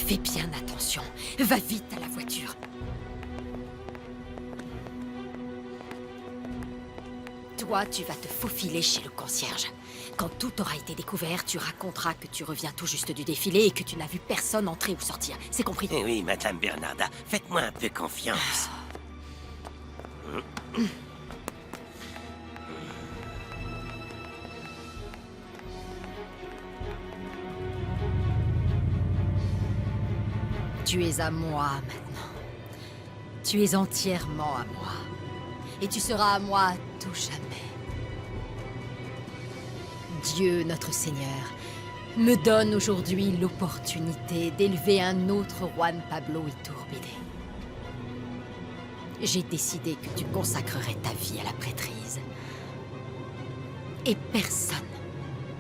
Fais bien attention. Va vite à la voiture. Toi, tu vas te faufiler chez le concierge. Quand tout aura été découvert, tu raconteras que tu reviens tout juste du défilé et que tu n'as vu personne entrer ou sortir. C'est compris? Eh oui, Madame Bernarda, faites-moi un peu confiance. Tu es à moi maintenant. Tu es entièrement à moi. Et tu seras à moi à tout jamais. Dieu, notre Seigneur, me donne aujourd'hui l'opportunité d'élever un autre Juan Pablo Iturbide. J'ai décidé que tu consacrerais ta vie à la prêtrise. Et personne,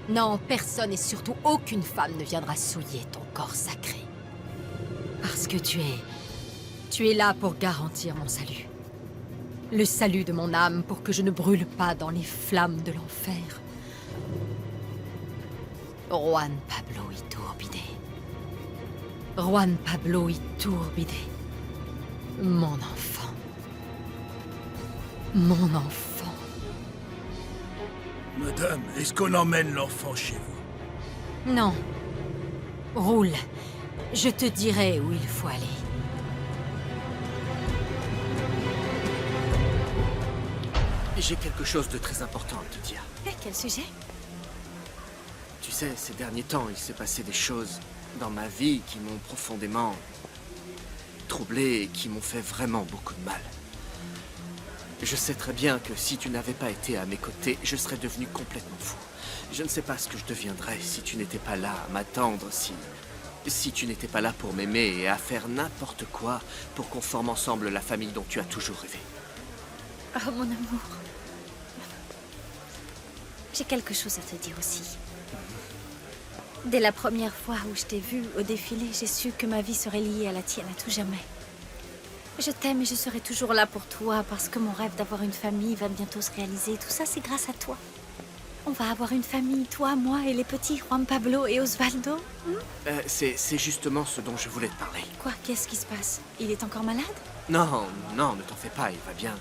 non, personne et surtout aucune femme ne viendra souiller ton corps sacré. Parce que tu es là pour garantir mon salut. Le salut de mon âme pour que je ne brûle pas dans les flammes de l'enfer. Juan Pablo Iturbide. Juan Pablo Iturbide. Mon enfant. Mon enfant. Madame, est-ce qu'on emmène l'enfant chez vous? Non. Roule. Je te dirai où il faut aller. J'ai quelque chose de très important à te dire. Quel sujet? Tu sais, ces derniers temps, il s'est passé des choses dans ma vie qui m'ont profondément troublé et qui m'ont fait vraiment beaucoup de mal. Je sais très bien que si tu n'avais pas été à mes côtés, je serais devenu complètement fou. Je ne sais pas ce que je deviendrais si tu n'étais pas là à m'attendre, si tu n'étais pas là pour m'aimer et à faire n'importe quoi pour qu'on forme ensemble la famille dont tu as toujours rêvé. Oh, mon amour. J'ai quelque chose à te dire aussi. Dès la première fois où je t'ai vue au défilé, j'ai su que ma vie serait liée à la tienne à tout jamais. Je t'aime et je serai toujours là pour toi parce que mon rêve d'avoir une famille va bientôt se réaliser. Tout ça, c'est grâce à toi. On va avoir une famille, toi, moi et les petits, Juan Pablo et Osvaldo. C'est justement ce dont je voulais te parler. Quoi? Qu'est-ce qui se passe? Il est encore malade? Non, non, ne t'en fais pas, il va bien.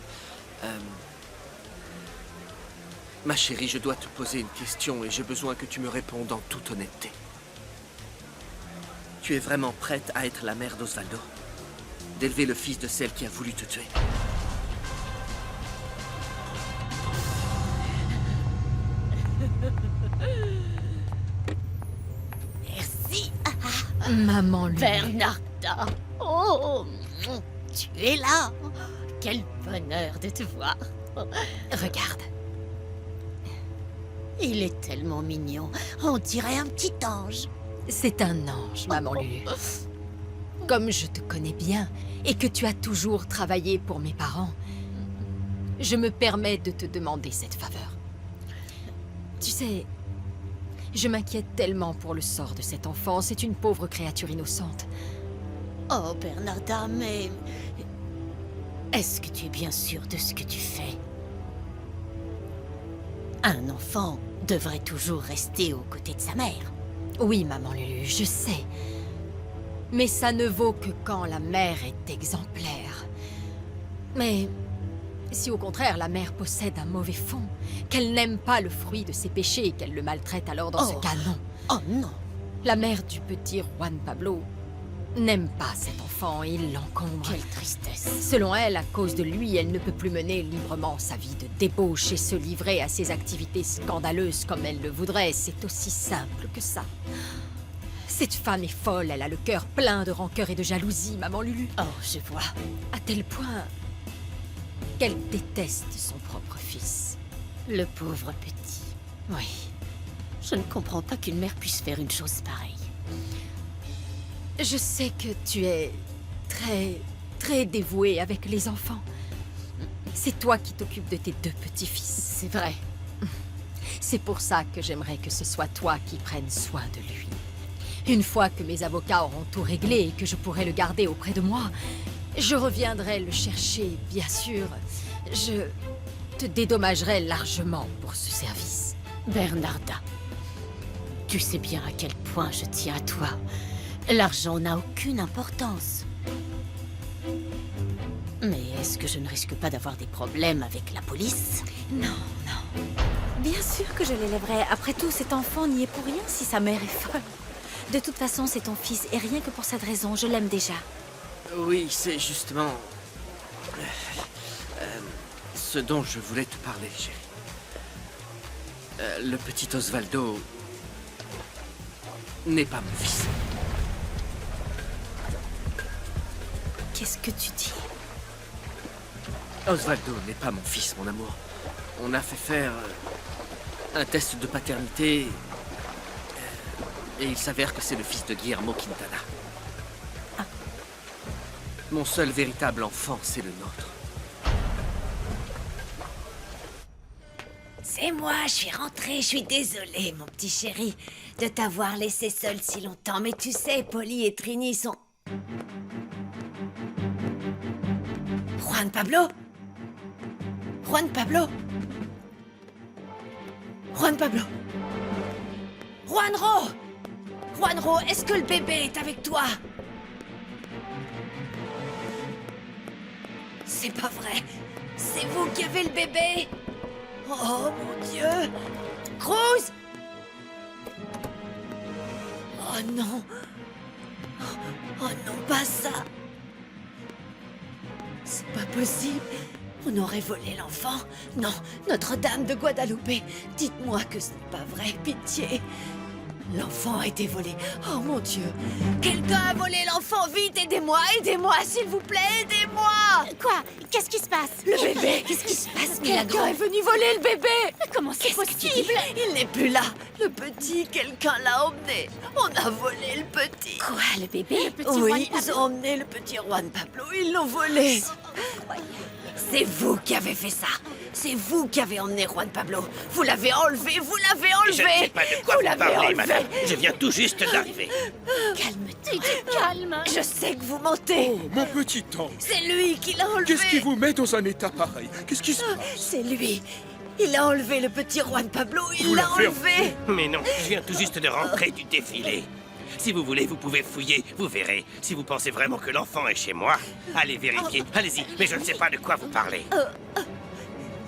Ma chérie, je dois te poser une question et j'ai besoin que tu me répondes en toute honnêteté. Tu es vraiment prête à être la mère d'Osvaldo? D'élever le fils de celle qui a voulu te tuer? Merci, Maman lui. Bernarda. Oh, tu es là. Quel bonheur de te voir. Regarde. Il est tellement mignon. On dirait un petit ange. C'est un ange, maman Lulu. Comme je te connais bien et que tu as toujours travaillé pour mes parents, je me permets de te demander cette faveur. Tu sais, je m'inquiète tellement pour le sort de cet enfant. C'est une pauvre créature innocente. Oh, Bernarda, mais... Est-ce que tu es bien sûre de ce que tu fais? Un enfant devrait toujours rester aux côtés de sa mère. Oui, maman Lulu, je sais. Mais ça ne vaut que quand la mère est exemplaire. Mais si au contraire la mère possède un mauvais fond, qu'elle n'aime pas le fruit de ses péchés et qu'elle le maltraite, alors dans ce cas, non. Oh non. La mère du petit Juan Pablo n'aime pas cet enfant et l'encombre. Quelle tristesse. Selon elle, à cause de lui, elle ne peut plus mener librement sa vie de débauche et se livrer à ses activités scandaleuses comme elle le voudrait. C'est aussi simple que ça. Cette femme est folle, elle a le cœur plein de rancœur et de jalousie, maman Lulu. Oh, je vois. À tel point qu'elle déteste son propre fils. Le pauvre petit. Oui. Je ne comprends pas qu'une mère puisse faire une chose pareille. Je sais que tu es très dévouée avec les enfants. C'est toi qui t'occupes de tes deux petits-fils. C'est vrai. C'est pour ça que j'aimerais que ce soit toi qui prennes soin de lui. Une fois que mes avocats auront tout réglé et que je pourrai le garder auprès de moi, je reviendrai le chercher, bien sûr. Je te dédommagerai largement pour ce service. Bernarda, tu sais bien à quel point je tiens à toi. L'argent n'a aucune importance. Mais est-ce que je ne risque pas d'avoir des problèmes avec la police? Non, non. Bien sûr que je l'élèverai. Après tout, cet enfant n'y est pour rien si sa mère est folle. De toute façon, c'est ton fils, et rien que pour cette raison, je l'aime déjà. Oui, c'est justement... ce dont je voulais te parler, chérie. Le petit Osvaldo... n'est pas mon fils. Qu'est-ce que tu dis? Osvaldo n'est pas mon fils, mon amour. On a fait faire un test de paternité et il s'avère que c'est le fils de Guillermo Quintana. Ah. Mon seul véritable enfant, c'est le nôtre. C'est moi, je suis rentrée, je suis désolée, mon petit chéri, de t'avoir laissé seule si longtemps. Mais tu sais, Polly et Trini sont... Juan Pablo? Juan Pablo? Juan Pablo? Juanro! Juanro, est-ce que le bébé est avec toi? C'est pas vrai. C'est vous qui avez le bébé? Oh mon Dieu! Cruz! Oh non! Oh non, pas ça! C'est pas possible! On aurait volé l'enfant? Non, Notre-Dame de Guadalupe! Dites-moi que ce n'est pas vrai, pitié! L'enfant a été volé. Oh mon Dieu! Quelqu'un a volé l'enfant! Vite, aidez-moi! Aidez-moi, s'il vous plaît! Aidez-moi! Quoi? Qu'est-ce qui se passe? Le bébé! Qu'est-ce qui se passe, Quelqu'un Milagro? est venu voler le bébé! Comment c'est possible? Il n'est plus là. Le petit, quelqu'un l'a emmené. On a volé le petit. Quoi, le bébé? Le petit Oui, Juan ils Pablo? ont emmené le petit Juan Pablo. Ils l'ont volé. C'est vous qui avez fait ça. C'est vous qui avez emmené Juan Pablo. Vous l'avez enlevé. Vous l'avez enlevé. Je ne sais pas de quoi Vous vous l'avez parlez, enlevé. madame. Je viens tout juste d'arriver. Calme-toi, calme. Je sais que vous mentez. Oh, mon petit ange. C'est lui qui l'a enlevé. Qu'est-ce qui vous met dans un état pareil? Qu'est-ce qui se passe? C'est lui. Il a enlevé le petit Juan Pablo. Il Vous l'a l'avez enlevé. Mais non, je viens tout juste de rentrer du défilé. Si vous voulez, vous pouvez fouiller, vous verrez. Si vous pensez vraiment que l'enfant est chez moi, allez vérifier. Allez-y, mais je ne sais pas de quoi vous parlez.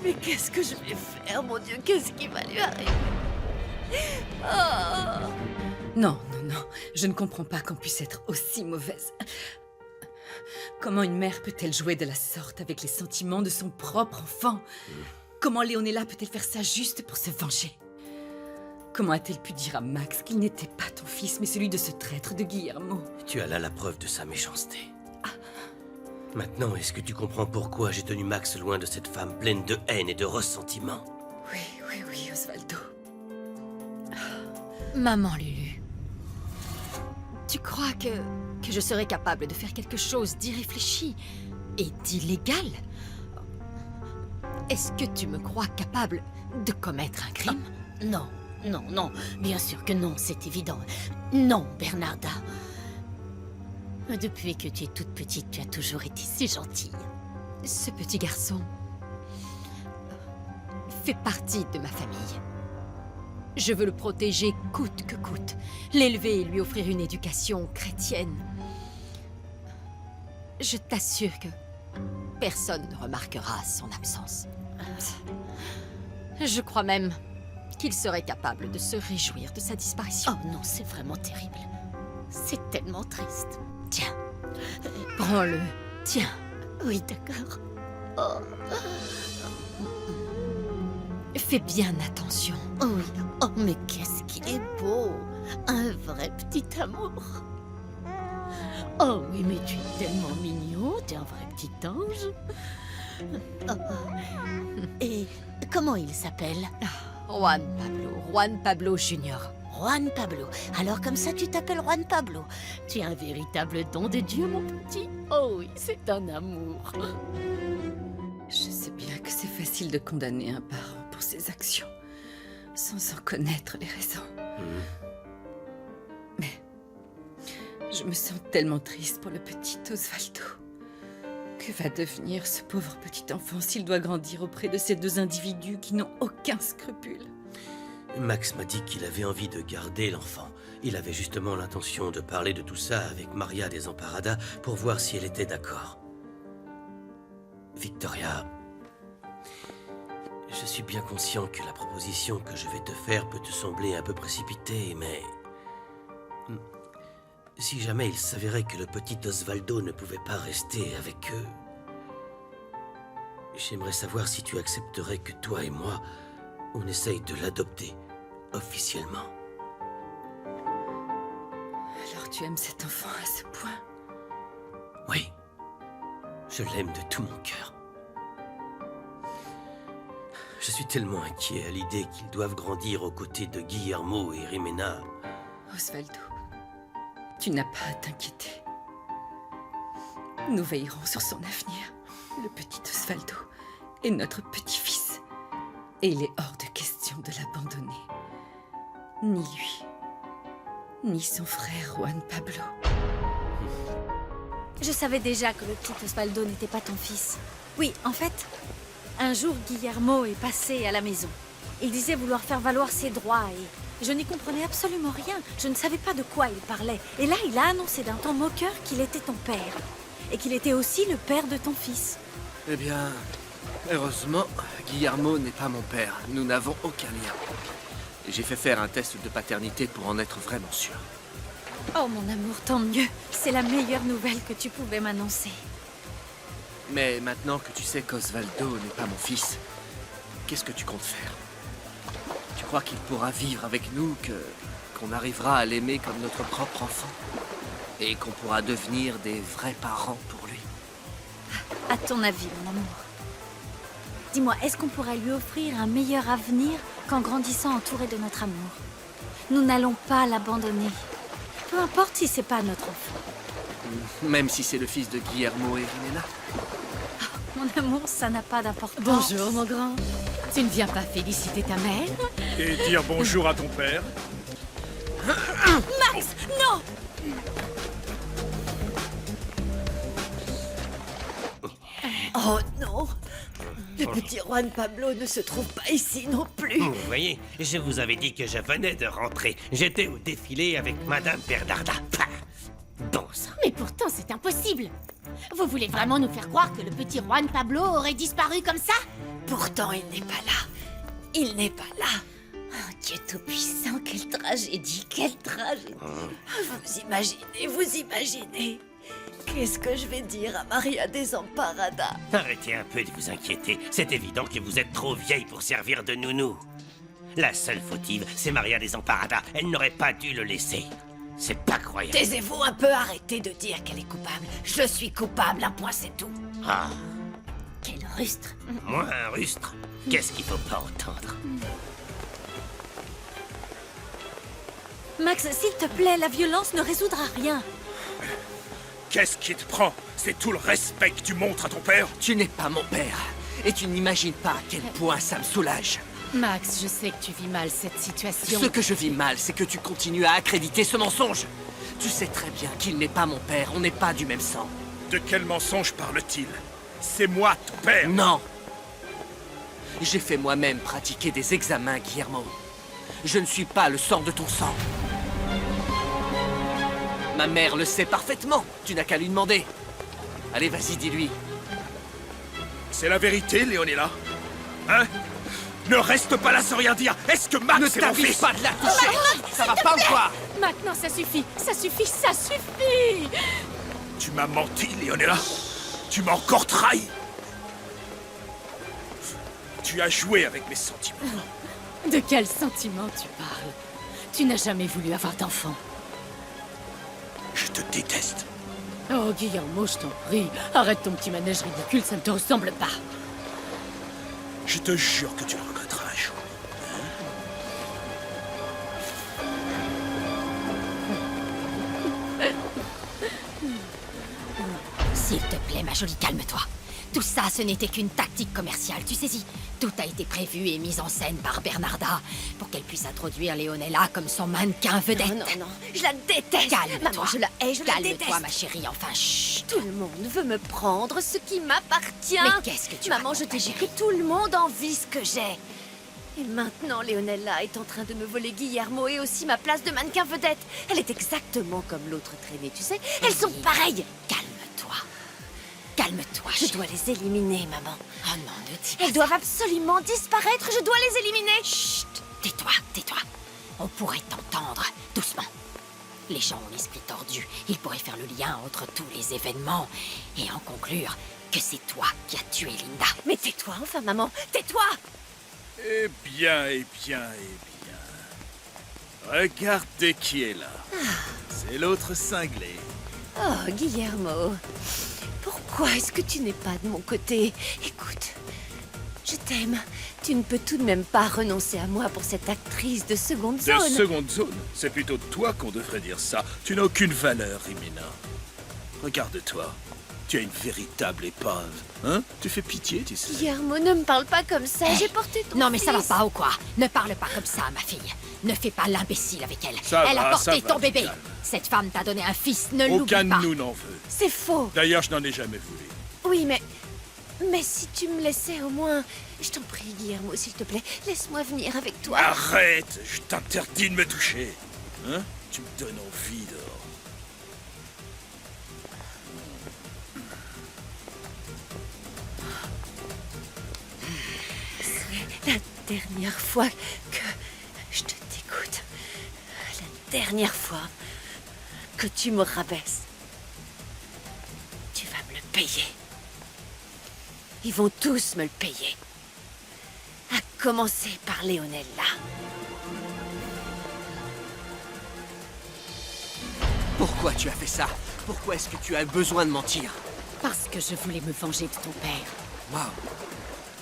Mais qu'est-ce que je vais faire, mon Dieu? Qu'est-ce qui va lui arriver? Oh. Non, non, non. Je ne comprends pas qu'on puisse être aussi mauvaise. Comment une mère peut-elle jouer de la sorte avec les sentiments de son propre enfant? Comment Leonela peut-elle faire ça juste pour se venger? Comment a-t-elle pu dire à Max qu'il n'était pas ton fils, mais celui de ce traître de Guillermo? Tu as là la preuve de sa méchanceté. Maintenant, est-ce que tu comprends pourquoi j'ai tenu Max loin de cette femme pleine de haine et de ressentiment? Oui, oui, oui, Osvaldo. Maman Lulu, tu crois que je serais capable de faire quelque chose d'irréfléchi et d'illégal? Est-ce que tu me crois capable de commettre un crime? Non, non, non. Bien sûr que non, c'est évident. Non, Bernarda. Depuis que tu es toute petite, tu as toujours été si gentille. Ce petit garçon fait partie de ma famille. Je veux le protéger coûte que coûte, l'élever et lui offrir une éducation chrétienne. Je t'assure que personne ne remarquera son absence. Je crois même qu'il serait capable de se réjouir de sa disparition. Oh non, c'est vraiment terrible. C'est tellement triste. Tiens, prends-le, tiens. Oui, d'accord. Fais bien attention. Oh oui. Oh, mais qu'est-ce qu'il est beau. Un vrai petit amour. Oh oui, mais tu es tellement mignon. Tu es un vrai petit ange. Oh. Et comment il s'appelle? Juan Pablo Junior. Juan Pablo. Alors comme ça, tu t'appelles Juan Pablo. Tu es un véritable don de Dieu, mon petit. Oh oui, c'est un amour. Je sais bien que c'est facile de condamner un parent pour ses actions, sans en connaître les raisons. Mais je me sens tellement triste pour le petit Osvaldo. Que va devenir ce pauvre petit enfant s'il doit grandir auprès de ces deux individus qui n'ont aucun scrupule? Max m'a dit qu'il avait envie de garder l'enfant. Il avait justement l'intention de parler de tout ça avec Maria Desamparada pour voir si elle était d'accord. Victoria, je suis bien conscient que la proposition que je vais te faire peut te sembler un peu précipitée, mais... si jamais il s'avérait que le petit Osvaldo ne pouvait pas rester avec eux, j'aimerais savoir si tu accepterais que toi et moi, on essaye de l'adopter officiellement. Alors tu aimes cet enfant à ce point? Oui, je l'aime de tout mon cœur. Je suis tellement inquiet à l'idée qu'ils doivent grandir aux côtés de Guillermo et Rimena. Osvaldo, tu n'as pas à t'inquiéter. Nous veillerons sur son avenir. Le petit Osvaldo est notre petit-fils. Et il est hors de question de l'abandonner. Ni lui, ni son frère Juan Pablo. Je savais déjà que le petit Osvaldo n'était pas ton fils. Oui, en fait, un jour, Guillermo est passé à la maison. Il disait vouloir faire valoir ses droits et je n'y comprenais absolument rien. Je ne savais pas de quoi il parlait. Et là, il a annoncé d'un ton moqueur qu'il était ton père. Et qu'il était aussi le père de ton fils. Eh bien, heureusement, Guillermo n'est pas mon père. Nous n'avons aucun lien. J'ai fait faire un test de paternité pour en être vraiment sûr. Oh mon amour, tant mieux. C'est la meilleure nouvelle que tu pouvais m'annoncer. Mais maintenant que tu sais qu'Osvaldo n'est pas mon fils, qu'est-ce que tu comptes faire? Tu crois qu'il pourra vivre avec nous, qu'on arrivera à l'aimer comme notre propre enfant? Et qu'on pourra devenir des vrais parents pour lui? À ton avis, mon amour. Dis-moi, est-ce qu'on pourrait lui offrir un meilleur avenir qu'en grandissant entouré de notre amour? Nous n'allons pas l'abandonner. Peu importe si c'est pas notre enfant. Même si c'est le fils de Guillermo et Rimena? Mon amour, ça n'a pas d'importance. Bonjour, mon grand. Tu ne viens pas féliciter ta mère? Et dire bonjour à ton père. Max, non! Oh non! Le petit Juan Pablo ne se trouve pas ici non plus. Vous voyez, je vous avais dit que je venais de rentrer. J'étais au défilé avec Madame Bernarda. Pah, bon sang. Mais pourtant, c'est impossible. Vous voulez vraiment nous faire croire que le petit Juan Pablo aurait disparu comme ça? Pourtant, il n'est pas là. Il n'est pas là. Oh, Dieu tout-puissant, quelle tragédie, quelle tragédie. Vous imaginez. Qu'est-ce que je vais dire à Maria Desamparada? Arrêtez un peu de vous inquiéter. C'est évident que vous êtes trop vieille pour servir de nounou. La seule fautive, c'est Maria Desamparada. Elle n'aurait pas dû le laisser. C'est pas croyable. Taisez-vous un peu, arrêtez de dire qu'elle est coupable. Je suis coupable, un point c'est tout. Ah, Quel rustre. moi un rustre. Qu'est-ce qu'il faut pas entendre? Max, s'il te plaît, la violence ne résoudra rien. Qu'est-ce qui te prend? C'est tout le respect que tu montres à ton père? Tu n'es pas mon père. Et tu n'imagines pas à quel point ça me soulage. Max, je sais que tu vis mal cette situation. Ce que je vis mal, c'est que tu continues à accréditer ce mensonge. Tu sais très bien qu'il n'est pas mon père, on n'est pas du même sang. De quel mensonge parle-t-il? C'est moi, ton père! Non! J'ai fait moi-même pratiquer des examens, Guillermo. Je ne suis pas le sang de ton sang. Ma mère le sait parfaitement. Tu n'as qu'à lui demander. Allez, vas-y, dis-lui. C'est la vérité, Leonela? Hein? Ne reste pas là sans rien dire! Est-ce que Max Ne est mon t'avise fils? pas de la toucher! Ça va pas ou quoi? Maintenant, ça suffit. Ça suffit, ça suffit. Tu m'as menti, Leonela. Tu m'as encore trahi. Tu as joué avec mes sentiments. De quel sentiment tu parles? Tu n'as jamais voulu avoir d'enfant. Je te déteste. Oh, Guillermo, je t'en prie. Arrête ton petit manège ridicule, ça ne te ressemble pas. Je te jure que tu le regretteras un jour. S'il te plaît, ma jolie, calme-toi. Tout ça, ce n'était qu'une tactique commerciale, tu saisis. Tout a été prévu et mis en scène par Bernarda pour qu'elle puisse introduire Leonela comme son mannequin vedette. Non, je la déteste. Calme-toi. Maman, je la hais, je la déteste. Calme-toi, ma chérie, enfin, chut. Tout le monde veut me prendre ce qui m'appartient. Mais qu'est-ce que tu Maman, racontes, je t'ai ma dit que chérie? tout le monde envie ce que j'ai. Et maintenant, Leonella est en train de me voler Guillermo et aussi ma place de mannequin vedette. Elle est exactement comme l'autre traînée, tu sais. Elles sont pareilles. Calme-toi. Calme-toi, Je dois les éliminer, maman. Oh non, ne dis pas Elles doivent absolument disparaître. Je dois les éliminer. Chut. Tais-toi, tais-toi. On pourrait t'entendre. Doucement. Les gens ont l'esprit tordu. Ils pourraient faire le lien entre tous les événements et en conclure que c'est toi qui as tué Linda. Mais tais-toi enfin, maman. Tais-toi. Eh bien, eh bien, eh bien. Regardez qui est là. C'est l'autre cinglé. Oh, Guillermo. Pourquoi est-ce que tu n'es pas de mon côté? Écoute, je t'aime. Tu ne peux tout de même pas renoncer à moi pour cette actrice de seconde De zone. seconde zone. C'est plutôt toi qu'on devrait dire ça. Tu n'as aucune valeur, Rimina. Regarde-toi. Tu es une véritable épave. Hein? Tu fais pitié, tu sais. Guillermo, ne me parle pas comme ça. J'ai porté ton Non mais ça va fils. pas ou quoi? Ne parle pas comme ça, ma fille. Ne fais pas l'imbécile avec elle. Ça Elle va, a porté ça va, ton bébé. calme. Cette femme t'a donné un fils, ne l'oublie Aucun pas. de nous n'en veut. C'est faux. D'ailleurs, je n'en ai jamais voulu. Oui, mais si tu me laissais au moins... Je t'en prie, Guillermo, s'il te plaît, laisse-moi venir avec toi. Arrête! Je t'interdis de me toucher. Hein? Tu me donnes envie dehors. La dernière fois que je te dégoûte. La dernière fois que tu me rabaisses. Tu vas me le payer. Ils vont tous me le payer. À commencer par Leonella. Pourquoi tu as fait ça? Pourquoi est-ce que tu as besoin de mentir? Parce que je voulais me venger de ton père. Wow.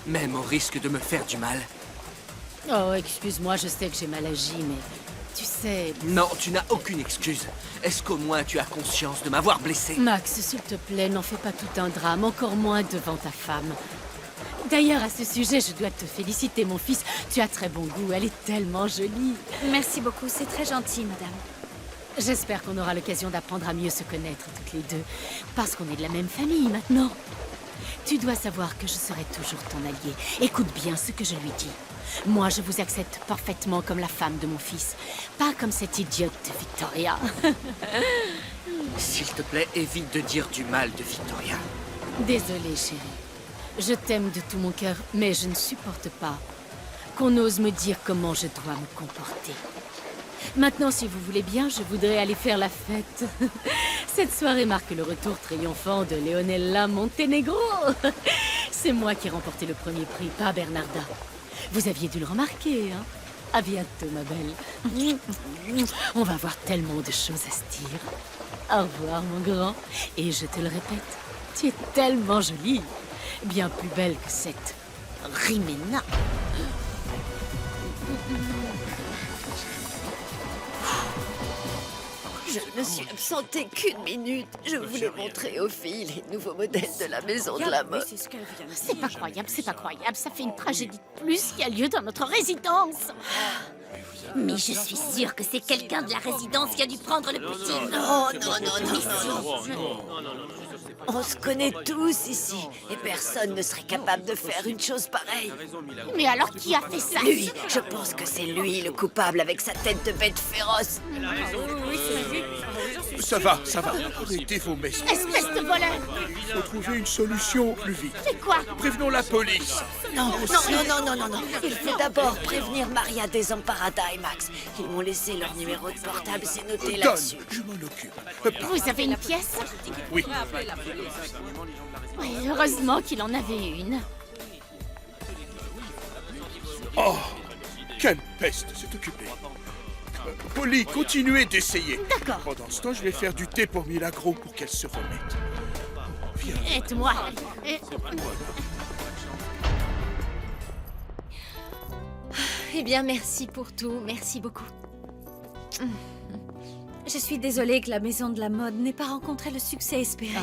Même au risque de me faire du mal? Oh, excuse-moi, je sais que j'ai mal agi, mais tu sais... Non, tu n'as aucune excuse. Est-ce qu'au moins tu as conscience de m'avoir blessé? Max, s'il te plaît, n'en fais pas tout un drame, encore moins devant ta femme. D'ailleurs, à ce sujet, je dois te féliciter, mon fils. Tu as très bon goût, elle est tellement jolie. Merci beaucoup, c'est très gentil, madame. J'espère qu'on aura l'occasion d'apprendre à mieux se connaître toutes les deux, parce qu'on est de la même famille maintenant. Tu dois savoir que je serai toujours ton allié. Écoute bien ce que je lui dis. Moi, je vous accepte parfaitement comme la femme de mon fils, pas comme cette idiote de Victoria. S'il te plaît, évite de dire du mal de Victoria. Désolée, chérie. Je t'aime de tout mon cœur, mais je ne supporte pas qu'on ose me dire comment je dois me comporter. Maintenant, si vous voulez bien, je voudrais aller faire la fête. Cette soirée marque le retour triomphant de Leonella Montenegro. C'est moi qui ai remporté le premier prix, pas Bernarda. Vous aviez dû le remarquer, hein? À bientôt, ma belle. On va voir tellement de choses à se dire. Au revoir, mon grand. Et je te le répète, tu es tellement jolie. Bien plus belle que cette Rimena. Je ne me suis absentée qu'une minute. Je voulais montrer aux filles les nouveaux modèles de la maison de la mode. C'est pas croyable, c'est pas croyable. Ça fait une tragédie de plus qui a lieu dans notre résidence. Mais je suis sûre que c'est quelqu'un de la résidence qui a dû prendre le petit. Oh non. On se connaît tous ici. Et personne ne serait capable de faire une chose pareille. Mais alors qui a fait ça? Lui, je pense que c'est lui le coupable avec sa tête de bête féroce. Ça va, ça va. Arrêtez vos messes. Espèce de voleur! Il faut trouver une solution au plus vite. C'est quoi? Prévenons la police. Non. Il faut d'abord prévenir Maria Desamparada et Max. Ils m'ont laissé leur numéro de portable, c'est noté Donne, là-dessus. je m'en occupe. Vous avez une pièce? Oui. Oui, heureusement qu'il en avait une. Oh, quelle peste, c'est occupé. Polly, continuez d'essayer. D'accord. Pendant ce temps, je vais faire du thé pour Milagro pour qu'elle se remette. Viens. Aide-moi. Eh bien, merci pour tout. Merci beaucoup. Je suis désolée que la maison de la mode n'ait pas rencontré le succès espéré.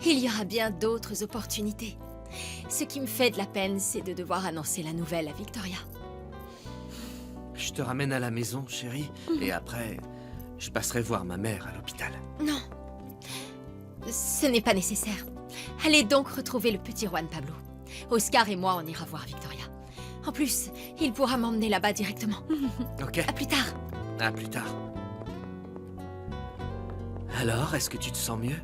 Il y aura bien d'autres opportunités. Ce qui me fait de la peine, c'est de devoir annoncer la nouvelle à Victoria. Je te ramène à la maison, chérie, et après, je passerai voir ma mère à l'hôpital. Non. Ce n'est pas nécessaire. Allez donc retrouver le petit Juan Pablo. Oscar et moi, on ira voir Victoria. En plus, il pourra m'emmener là-bas directement. Ok, À plus tard. à plus tard. Alors, est-ce que tu te sens mieux?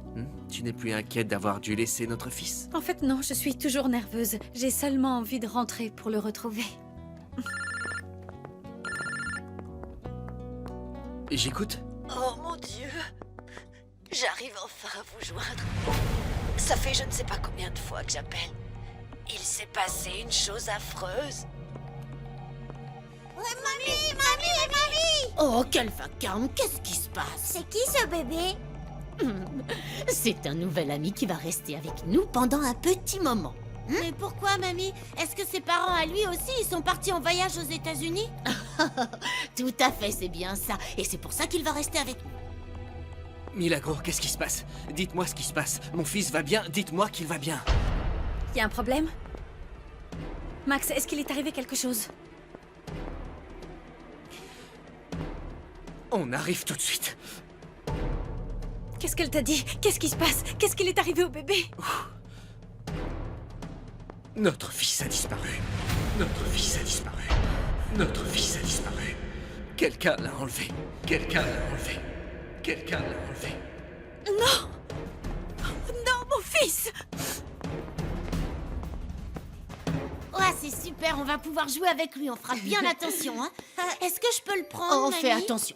Tu n'es plus inquiète d'avoir dû laisser notre fils? En fait, non, je suis toujours nerveuse. J'ai seulement envie de rentrer pour le retrouver. J'écoute. Oh mon Dieu! J'arrive enfin à vous joindre. Ça fait je ne sais pas combien de fois que j'appelle. Il s'est passé une chose affreuse. Oh, quel vacarme, qu'est-ce qui se passe? C'est qui ce bébé? C'est un nouvel ami qui va rester avec nous pendant un petit moment. Mais pourquoi, mamie? Est-ce que ses parents à lui aussi, ils sont partis en voyage aux États-Unis? Tout à fait, c'est bien ça. Et c'est pour ça qu'il va rester avec nous. Milagro, qu'est-ce qui se passe? Dites-moi ce qui se passe. Mon fils va bien, dites-moi qu'il va bien. Y a un problème? Max, est-ce qu'il est arrivé quelque chose? On arrive tout de suite. Qu'est-ce qu'elle t'a dit? Qu'est-ce qui se passe? Qu'est-ce qu'il est arrivé au bébé? Notre fils a disparu. Notre fils a disparu. Notre fils a disparu. Quelqu'un l'a enlevé. Quelqu'un l'a enlevé. Quelqu'un l'a enlevé. Non! Non, mon fils! Ouais, c'est super, on va pouvoir jouer avec lui, on fera bien attention, hein. Est-ce que je peux le prendre, Oh, mamie?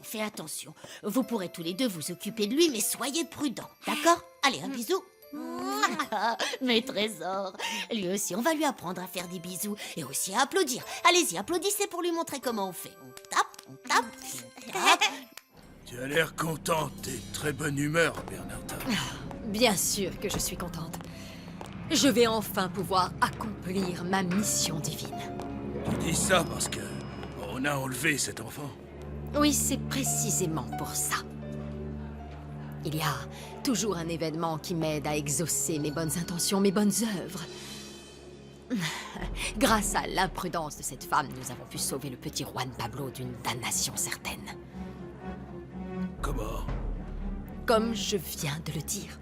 fais attention. Vous pourrez tous les deux vous occuper de lui, mais soyez prudents, d'accord? Allez, un bisou. Mes trésors. Lui aussi, on va lui apprendre à faire des bisous et aussi à applaudir. Allez-y, applaudissez pour lui montrer comment on fait. On tape, on tape, on tape. Tu as l'air contente et de très bonne humeur, Bernarda. Bien sûr que je suis contente. Je vais enfin pouvoir accomplir ma mission divine. Tu dis ça parce que on a enlevé cet enfant. Oui, c'est précisément pour ça. Il y a toujours un événement qui m'aide à exaucer mes bonnes intentions, mes bonnes œuvres. Grâce à l'imprudence de cette femme, nous avons pu sauver le petit Juan Pablo d'une damnation certaine. Comment? Comme je viens de le dire.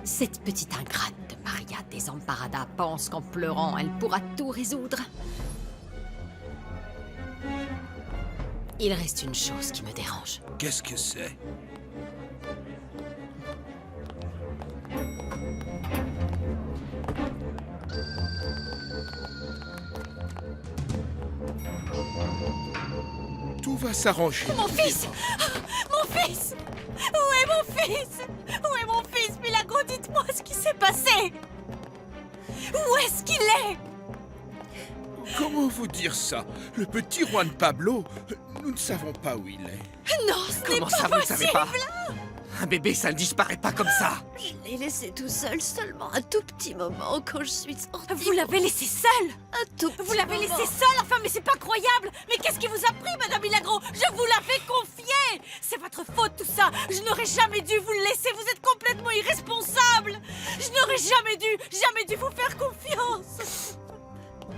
Cette petite ingrate de Maria Desamparada pense qu'en pleurant, elle pourra tout résoudre. Il reste une chose qui me dérange. Qu'est-ce que c'est? Tout va s'arranger. Mon fils! Mon fils! Où est mon fils? Où est mon fils? Milagro, dites-moi ce qui s'est passé! Où est-ce qu'il est? Comment vous dire ça? Le petit Juan Pablo, nous ne savons pas où il est. Non, ce n'est Comment pas ça, vous ne possible! savez pas? Un bébé, ça ne disparaît pas comme ça. Je l'ai laissé tout seul seulement un tout petit moment quand je suis sortie. Vous l'avez laissé seul? Un tout petit Vous l'avez moment. laissé seul? Enfin, mais c'est pas croyable! Mais qu'est-ce qui vous a pris, Madame Milagro? Je vous l'avais confié! C'est votre faute, tout ça! Je n'aurais jamais dû vous le laisser! Vous êtes complètement irresponsable! Je n'aurais jamais dû vous faire confiance!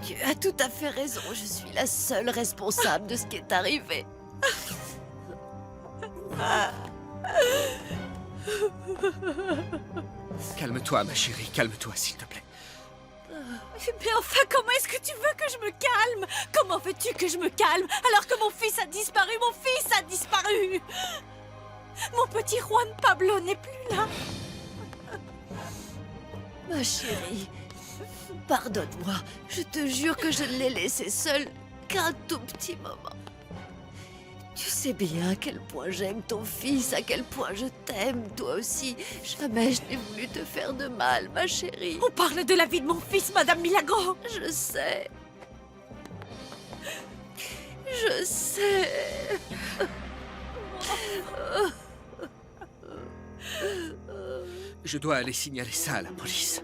Tu as tout à fait raison. Je suis la seule responsable de ce qui est arrivé. Calme-toi, ma chérie, calme-toi, s'il te plaît. Mais enfin, comment est-ce que tu veux que je me calme? Comment veux-tu que je me calme alors que mon fils a disparu? Mon fils a disparu! Mon petit Juan Pablo n'est plus là! Ma chérie, pardonne-moi. Je te jure que je ne l'ai laissé seul qu'un tout petit moment. Tu sais bien à quel point j'aime ton fils, à quel point je t'aime, toi aussi. Jamais je n'ai voulu te faire de mal, ma chérie. On parle de la vie de mon fils, Madame Milagro! Je sais. Je sais. Je dois aller signaler ça à la police.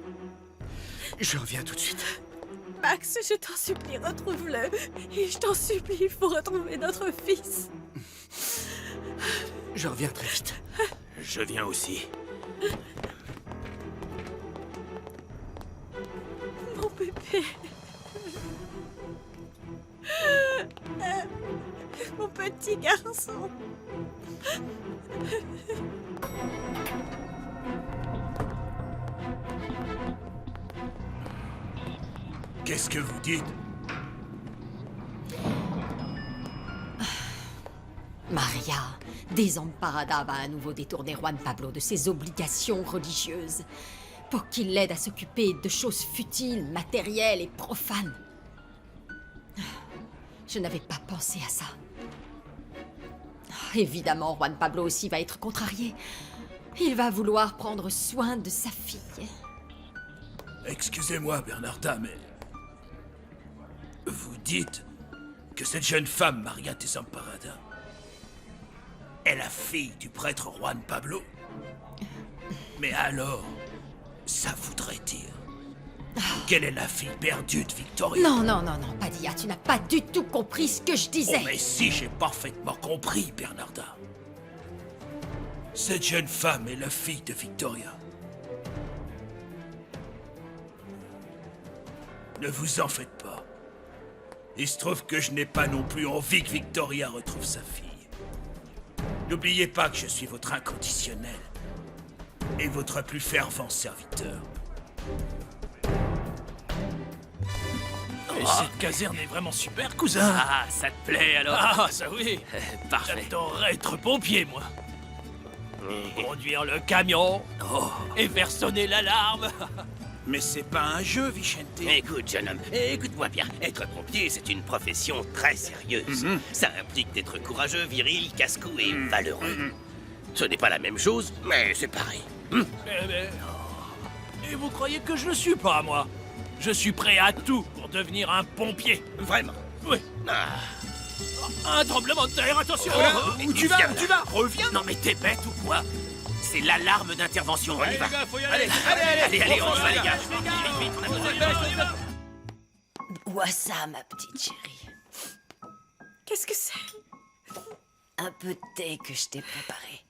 Je reviens tout de suite. Max, je t'en supplie, retrouve-le. Et je t'en supplie, il faut retrouver notre fils. Je reviens très vite. Je viens aussi. Mon bébé. Mon petit garçon. Qu'est-ce que vous dites? Maria Desamparada va à nouveau détourner Juan Pablo de ses obligations religieuses pour qu'il l'aide à s'occuper de choses futiles, matérielles et profanes. Je n'avais pas pensé à ça. Évidemment, Juan Pablo aussi va être contrarié. Il va vouloir prendre soin de sa fille. Excusez-moi, Bernarda, mais... Vous dites que cette jeune femme, Maria Desamparada, est la fille du prêtre Juan Pablo? Mais alors, ça voudrait dire qu'elle est la fille perdue de Victoria? Non, non, non, non, Padilla, tu n'as pas du tout compris ce que je disais. Oh, mais si, j'ai parfaitement compris, Bernarda. Cette jeune femme est la fille de Victoria. Ne vous en faites pas. Il se trouve que je n'ai pas non plus envie que Victoria retrouve sa fille. N'oubliez pas que je suis votre inconditionnel et votre plus fervent serviteur. Et cette caserne est vraiment super, cousin. Ah, ça te plaît alors? Ah, ça oui. Parfait. J'adorerais être pompier, moi. Conduire le camion et faire sonner l'alarme. Mais c'est pas un jeu, Vicente. Écoute, jeune homme, écoute-moi bien. Être pompier, c'est une profession très sérieuse. Ça implique d'être courageux, viril, casse-cou et valeureux. Ce n'est pas la même chose, mais c'est pareil. Et vous croyez que je le suis pas, moi? Je suis prêt à tout pour devenir un pompier. Vraiment? Oui. Ah. Un tremblement de terre, attention. Où tu vas? Reviens. Non mais t'es bête ou quoi? C'est l'alarme d'intervention, on y va. Gars, faut y Allez, allez, on y va les gars. Vite, vite, on a besoin de... Bois ça, ma petite chérie. Qu'est-ce que c'est? Un peu de thé que je t'ai préparé.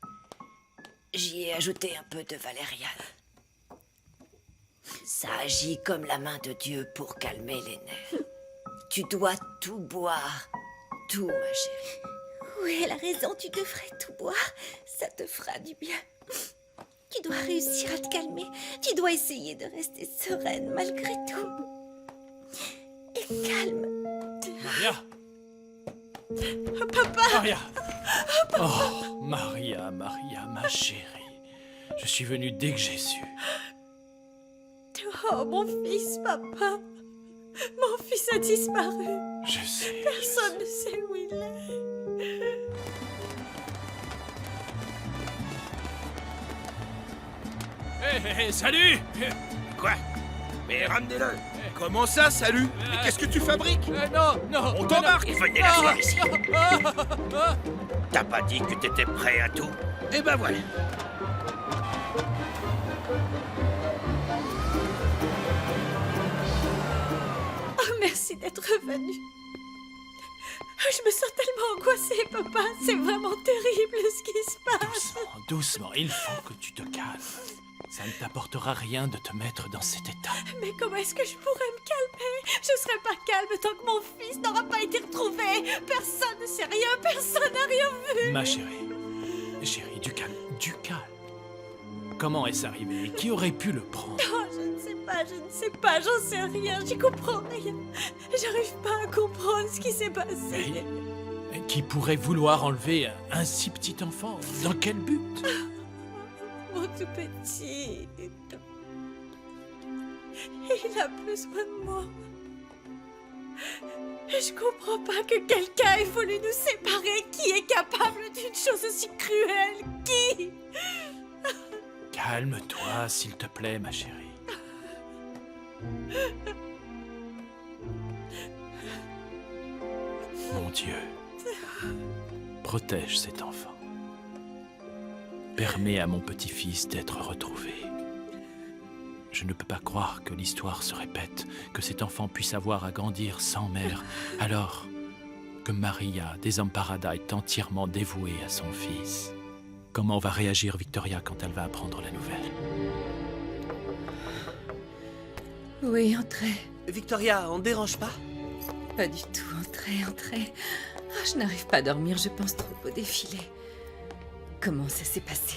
J'y ai ajouté un peu de valériane. Ça agit comme la main de Dieu pour calmer les nerfs. Tu dois tout boire. Tout, ma chérie. Oui, elle a raison, tu devrais tout boire. Ça te fera du bien. Tu dois réussir à te calmer. Tu dois essayer de rester sereine malgré tout. Et calme. Maria. Papa! Maria. Oh, Maria, Maria, ma chérie. Je suis venu dès que j'ai su. Oh, mon fils, papa. Mon fils a disparu. Je sais. Personne ne sait où il est. Hé, salut. Quoi? Mais ramenez-le. Comment ça, salut? Mais qu'est-ce que tu fabriques? Non. On t'embarque! Et venez l'asseoir ici. T'as pas dit que t'étais prêt à tout? Eh ben voilà. Oh, merci d'être venu. Je me sens tellement angoissée, papa. C'est vraiment terrible ce qui se passe. Doucement, il faut que tu te calmes. Ça ne t'apportera rien de te mettre dans cet état. Mais comment est-ce que je pourrais me calmer? Je serai pas calme tant que mon fils n'aura pas été retrouvé. Personne ne sait rien, personne n'a rien vu. Ma chérie, du calme, Comment est-ce arrivé? Qui aurait pu le prendre? Oh, je ne sais pas, j'en sais rien, j'y comprends rien. J'arrive pas à comprendre ce qui s'est passé. Mais qui pourrait vouloir enlever un si petit enfant? Dans quel but? Mon tout petit. Il a besoin de moi. Je comprends pas que quelqu'un ait voulu nous séparer. Qui est capable d'une chose aussi cruelle? Qui? Calme-toi, s'il te plaît, ma chérie. Mon Dieu, protège cet enfant. Permets à mon petit-fils d'être retrouvé. Je ne peux pas croire que l'histoire se répète, que cet enfant puisse avoir à grandir sans mère, alors que Maria Desamparada est entièrement dévouée à son fils. Comment va réagir Victoria quand elle va apprendre la nouvelle? Oui, entrez. Victoria, on te dérange pas? Pas du tout, entrez. Ah, je n'arrive pas à dormir, je pense trop au défilé. Comment ça s'est passé?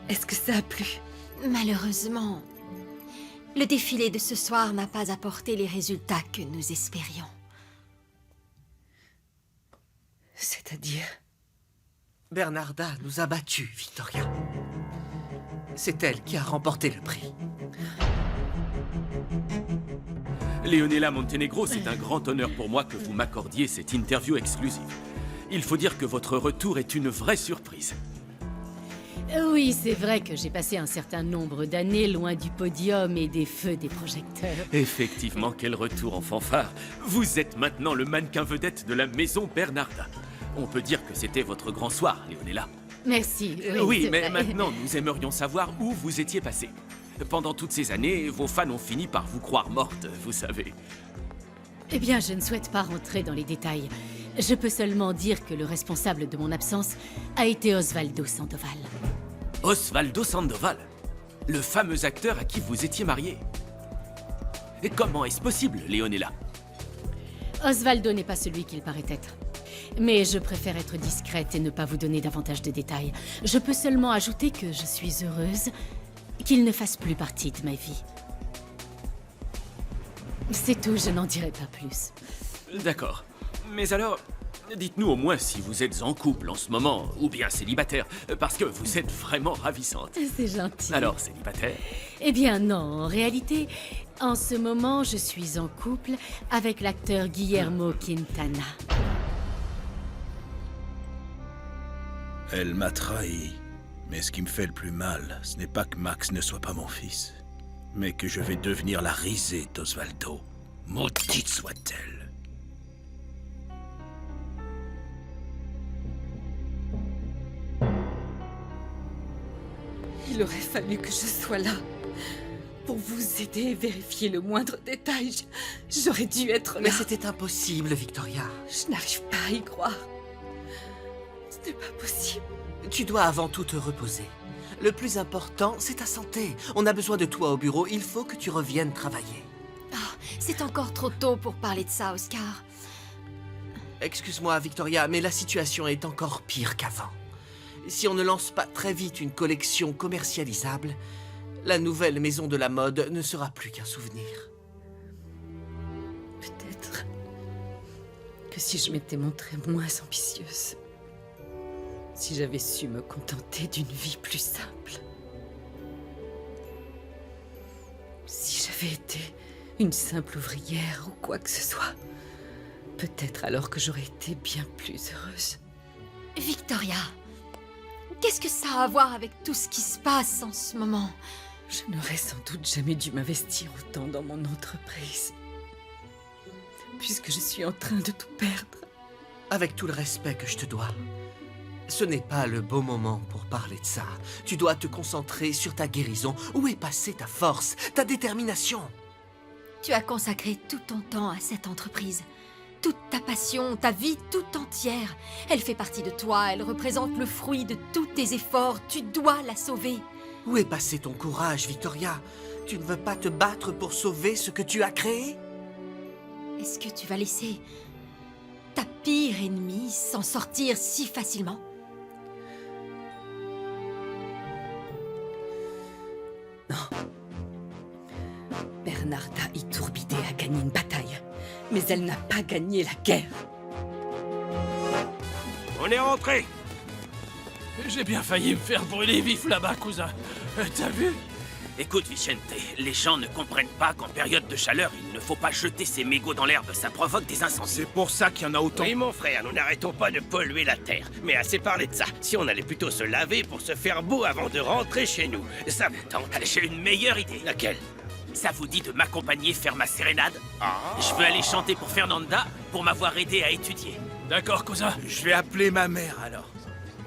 Est-ce que ça a plu? Malheureusement, le défilé de ce soir n'a pas apporté les résultats que nous espérions. C'est-à-dire? Bernarda nous a battus, Victoria. C'est elle qui a remporté le prix. Leonela Montenegro, c'est un grand honneur pour moi que vous m'accordiez cette interview exclusive. Il faut dire que votre retour est une vraie surprise. Oui, c'est vrai que j'ai passé un certain nombre d'années loin du podium et des feux des projecteurs. Effectivement, quel retour en fanfare. Vous êtes maintenant le mannequin vedette de la maison Bernarda. On peut dire que c'était votre grand soir, Leonela. Merci. Oui, c'est mais vrai. maintenant, nous aimerions savoir où vous étiez passé. Pendant toutes ces années, vos fans ont fini par vous croire morte, vous savez. Eh bien, je ne souhaite pas rentrer dans les détails. Je peux seulement dire que le responsable de mon absence a été Osvaldo Sandoval. Osvaldo Sandoval, le fameux acteur à qui vous étiez marié. Et comment est-ce possible, Leonela? Osvaldo n'est pas celui qu'il paraît être. Mais je préfère être discrète et ne pas vous donner davantage de détails. Je peux seulement ajouter que je suis heureuse qu'il ne fasse plus partie de ma vie. C'est tout, je n'en dirai pas plus. D'accord. Mais alors, dites-nous au moins si vous êtes en couple en ce moment, ou bien célibataire, parce que vous êtes vraiment ravissante. C'est gentil. Alors, célibataire? Eh bien non, en réalité, en ce moment, je suis en couple avec l'acteur Guillermo Quintana. Elle m'a trahi. Mais ce qui me fait le plus mal, ce n'est pas que Max ne soit pas mon fils, mais que je vais devenir la risée d'Osvaldo. Maudite soit-elle. Il aurait fallu que je sois là pour vous aider et vérifier le moindre détail. J'aurais dû être là. Mais c'était impossible, Victoria. Je n'arrive pas à y croire. Ce n'est pas possible. Tu dois avant tout te reposer. Le plus important, c'est ta santé. On a besoin de toi au bureau. Il faut que tu reviennes travailler. C'est encore trop tôt pour parler de ça, Oscar. Excuse-moi, Victoria, mais la situation est encore pire qu'avant. Si on ne lance pas très vite une collection commercialisable, la nouvelle maison de la mode ne sera plus qu'un souvenir. Peut-être que si je m'étais montrée moins ambitieuse, si j'avais su me contenter d'une vie plus simple, si j'avais été une simple ouvrière ou quoi que ce soit, peut-être alors que j'aurais été bien plus heureuse. Victoria, qu'est-ce que ça a à voir avec tout ce qui se passe en ce moment? Je n'aurais sans doute jamais dû m'investir autant dans mon entreprise, puisque je suis en train de tout perdre. Avec tout le respect que je te dois, ce n'est pas le beau moment pour parler de ça. Tu dois te concentrer sur ta guérison. Où est passée ta force, ta détermination? Tu as consacré tout ton temps à cette entreprise. Toute ta passion, ta vie tout entière. Elle fait partie de toi, elle représente le fruit de tous tes efforts. Tu dois la sauver. Où est passé ton courage, Victoria? Tu ne veux pas te battre pour sauver ce que tu as créé? Est-ce que tu vas laisser ta pire ennemie s'en sortir si facilement? Bernarda Iturbide a gagné une bataille, mais elle n'a pas gagné la guerre. On est rentré. J'ai bien failli me faire brûler vif là-bas, cousin. T'as vu? Écoute, Vicente, les gens ne comprennent pas qu'en période de chaleur, il ne faut pas jeter ses mégots dans l'herbe, ça provoque des incendies. C'est pour ça qu'il y en a autant. Oui, mon frère, nous n'arrêtons pas de polluer la terre. Mais assez parlé de ça. Si on allait plutôt se laver pour se faire beau avant de rentrer chez nous. Ça me tente. J'ai une meilleure idée. Laquelle? Ça vous dit de m'accompagner faire ma sérénade? Je veux aller chanter pour Fernanda pour m'avoir aidé à étudier. D'accord, cousin. Je vais appeler ma mère alors,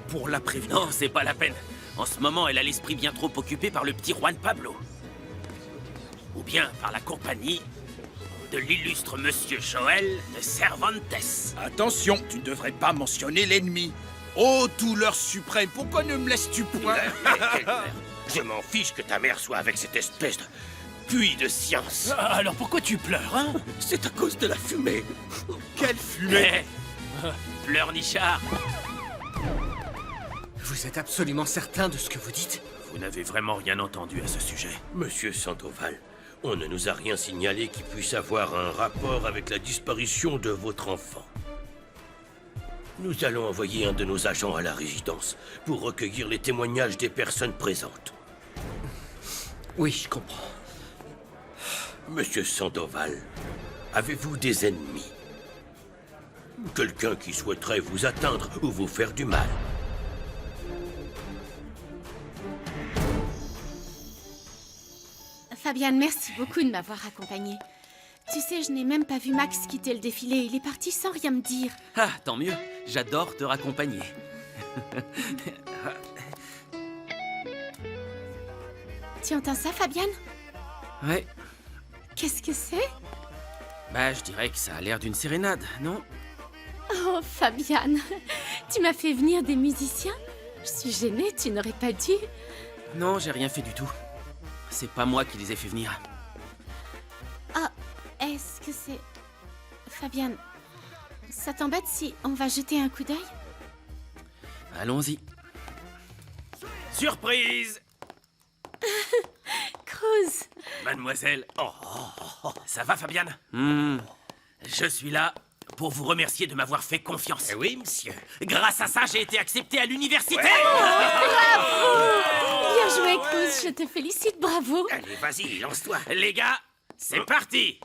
pour la prévenir. Non, c'est pas la peine. En ce moment, elle a l'esprit bien trop occupé par le petit Juan Pablo. Ou bien par la compagnie de l'illustre monsieur Joël de Cervantes. Attention, tu ne devrais pas mentionner l'ennemi. Oh, douleur suprême, pourquoi ne me laisses-tu point? Quelle mère. Je m'en fiche que ta mère soit avec cette espèce de puits de science. Alors pourquoi tu pleures, hein? C'est à cause de la fumée. Quelle fumée! Pleurnichard. Vous êtes absolument certain de ce que vous dites? Vous n'avez vraiment rien entendu à ce sujet, monsieur Sandoval. On ne nous a rien signalé qui puisse avoir un rapport avec la disparition de votre enfant. Nous allons envoyer un de nos agents à la résidence pour recueillir les témoignages des personnes présentes. Oui, je comprends. Monsieur Sandoval, avez-vous des ennemis? Quelqu'un qui souhaiterait vous atteindre ou vous faire du mal? Fabienne, merci beaucoup de m'avoir accompagnée. Tu sais, je n'ai même pas vu Max quitter le défilé. Il est parti sans rien me dire. Ah, tant mieux. J'adore te raccompagner. Tu entends ça, Fabienne? Ouais. Qu'est-ce que c'est? Bah, je dirais que ça a l'air d'une sérénade, non? Oh, Fabienne, tu m'as fait venir des musiciens? Je suis gênée, tu n'aurais pas dû. Non, j'ai rien fait du tout. C'est pas moi qui les ai fait venir. Ah, est-ce que c'est... Fabienne, ça t'embête si on va jeter un coup d'œil? Allons-y. Surprise! Cruz! Mademoiselle. Ça va, Fabienne? Je suis là pour vous remercier de m'avoir fait confiance. Eh oui, monsieur. Grâce à ça, j'ai été accepté à l'université. Bien joué, Cruz, je te félicite, bravo! Allez, vas-y, lance-toi. Les gars, c'est parti.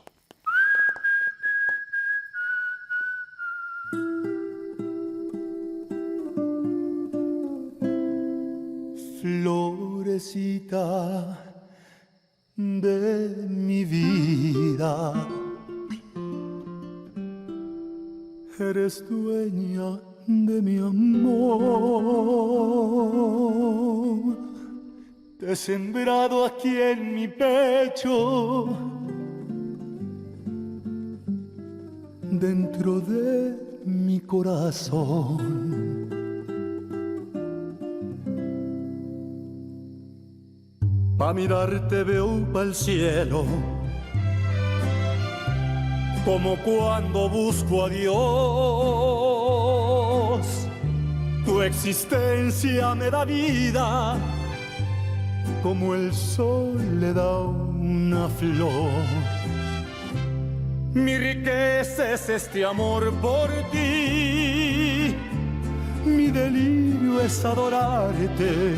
Florecita de mi vida, eres dueña de mi amor. Te he sembrado aquí en mi pecho, dentro de mi corazón. Pa' mirarte veo pa'l cielo, como cuando busco a Dios. Tu existencia me da vida, como el sol le da una flor. Mi riqueza es este amor por ti, mi delirio es adorarte.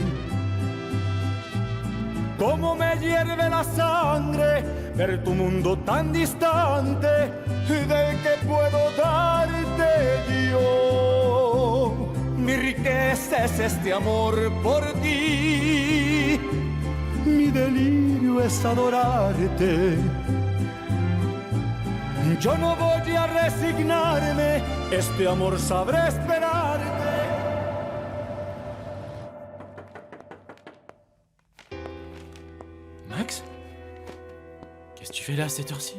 Cómo me hierve la sangre ver tu mundo tan distante del que puedo darte yo. Mi riqueza es este amor por ti, mi delirio es adorarte. Yo no voy a resignarme, este amor sabrá esperarte. Max? Qu'est-ce que tu fais là à cette heure-ci?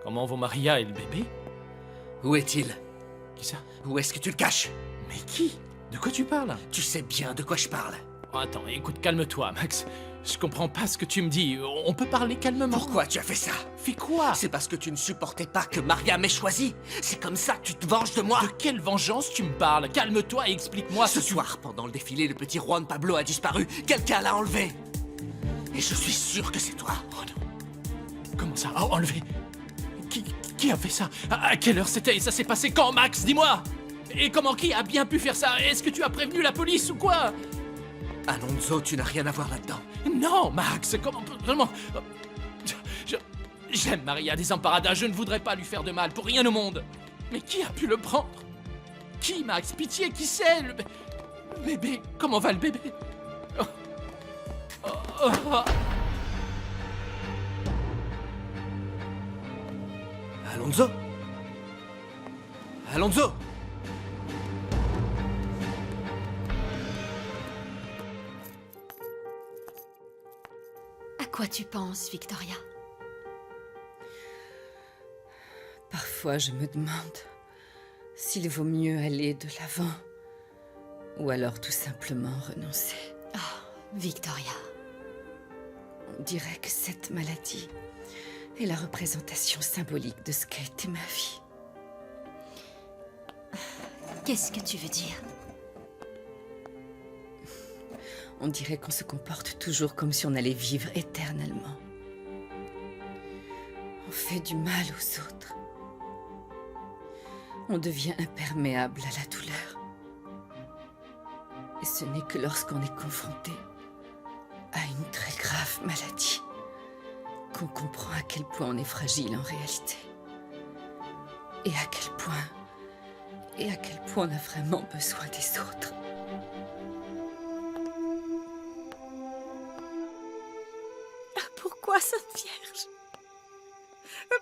Comment vont Maria et le bébé? Où est-il? Qui ça? Où est-ce que tu le caches? Mais qui? De quoi tu parles? Tu sais bien de quoi je parle. Oh, attends, écoute, calme-toi, Max. Je comprends pas ce que tu me dis. On peut parler calmement. Pourquoi tu as fait ça? Fais quoi? C'est parce que tu ne supportais pas que Maria m'ait choisi. C'est comme ça que tu te venges de moi. De quelle vengeance tu me parles? Calme-toi et explique-moi Ce soir, pendant le défilé, le petit Juan Pablo a disparu. Quelqu'un l'a enlevé. Et je suis sûr que c'est toi. Oh non. Comment ça? Oh, enlevé? Qui a fait ça? À quelle heure c'était? Ça s'est passé quand, Max? Dis-moi! Et comment qui a bien pu faire ça? Est-ce que tu as prévenu la police ou quoi? Alonso, tu n'as rien à voir là-dedans. Non, Max, comment... Vraiment... J'aime Maria Desamparada, je ne voudrais pas lui faire de mal, pour rien au monde. Mais qui a pu le prendre? Qui, Max? Pitié, qui c'est? Le bébé? Comment va le bébé? Oh. Oh, oh, oh. Alonso? Alonso? À quoi tu penses, Victoria? Parfois, je me demande s'il vaut mieux aller de l'avant ou alors tout simplement renoncer. Oh, Victoria. On dirait que cette maladie est la représentation symbolique de ce qu'a été ma vie. Qu'est-ce que tu veux dire? On dirait qu'on se comporte toujours comme si on allait vivre éternellement. On fait du mal aux autres. on devient imperméable à la douleur. Et ce n'est que lorsqu'on est confronté à une très grave maladie qu'on comprend à quel point on est fragile en réalité. Et à quel point on a vraiment besoin des autres. Pourquoi, Sainte Vierge?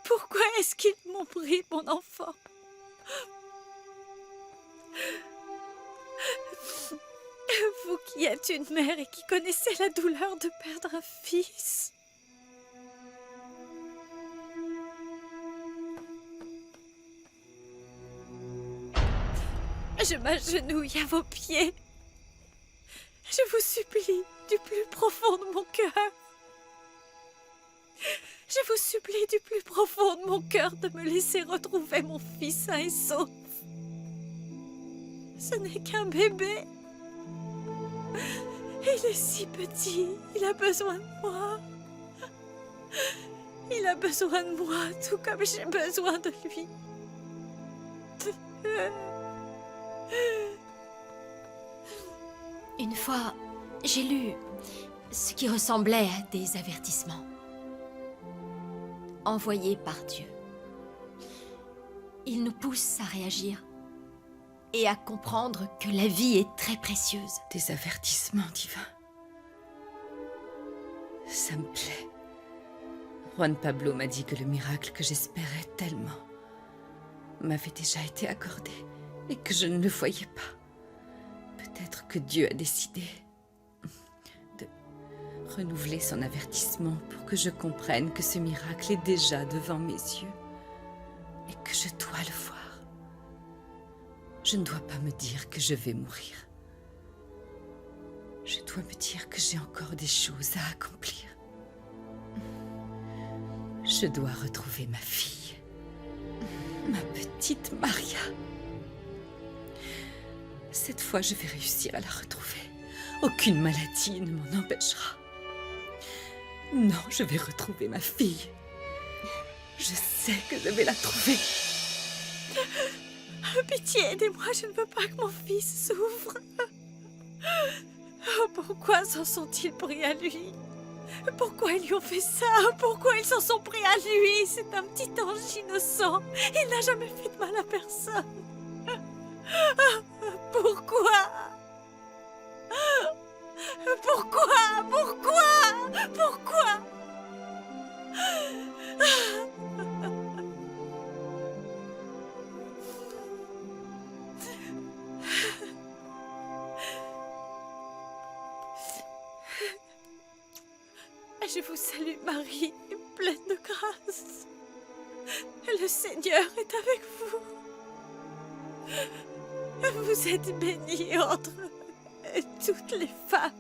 Pourquoi est-ce qu'ils m'ont pris mon enfant? Vous qui êtes une mère et qui connaissez la douleur de perdre un fils. Je m'agenouille à vos pieds. Je vous supplie du plus profond de mon cœur. Je vous supplie du plus profond de mon cœur de me laisser retrouver mon fils sain et sauf. Ce n'est qu'un bébé. Il est si petit, il a besoin de moi. Il a besoin de moi, tout comme j'ai besoin de lui. Une fois, j'ai lu ce qui ressemblait à des avertissements envoyés par Dieu. Il nous pousse à réagir et à comprendre que la vie est très précieuse. Des avertissements divins. Ça me plaît. Juan Pablo m'a dit que le miracle que j'espérais tellement m'avait déjà été accordé et que je ne le voyais pas. Peut-être que Dieu a décidé de renouveler son avertissement pour que je comprenne que ce miracle est déjà devant mes yeux et que je dois le voir. Je ne dois pas me dire que je vais mourir. Je dois me dire que j'ai encore des choses à accomplir. Je dois retrouver ma fille, ma petite Maria. Cette fois, je vais réussir à la retrouver. Aucune maladie ne m'en empêchera. Non, je vais retrouver ma fille. Je sais que je vais la trouver. Pitié, aidez-moi, je ne veux pas que mon fils souffre. Oh, pourquoi s'en sont-ils pris à lui? Pourquoi ils lui ont fait ça? Pourquoi ils s'en sont pris à lui? C'est un petit ange innocent. Il n'a jamais fait de mal à personne. Pourquoi? Pourquoi? Pourquoi? Je vous salue, Marie, pleine de grâce. Le Seigneur est avec vous. Vous êtes bénie entre toutes les femmes.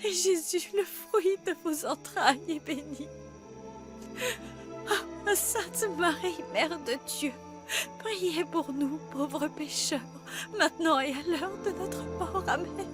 Et Jésus, le fruit de vos entrailles, est béni. Oh, Sainte Marie, Mère de Dieu, priez pour nous, pauvres pécheurs, maintenant et à l'heure de notre mort. Amen.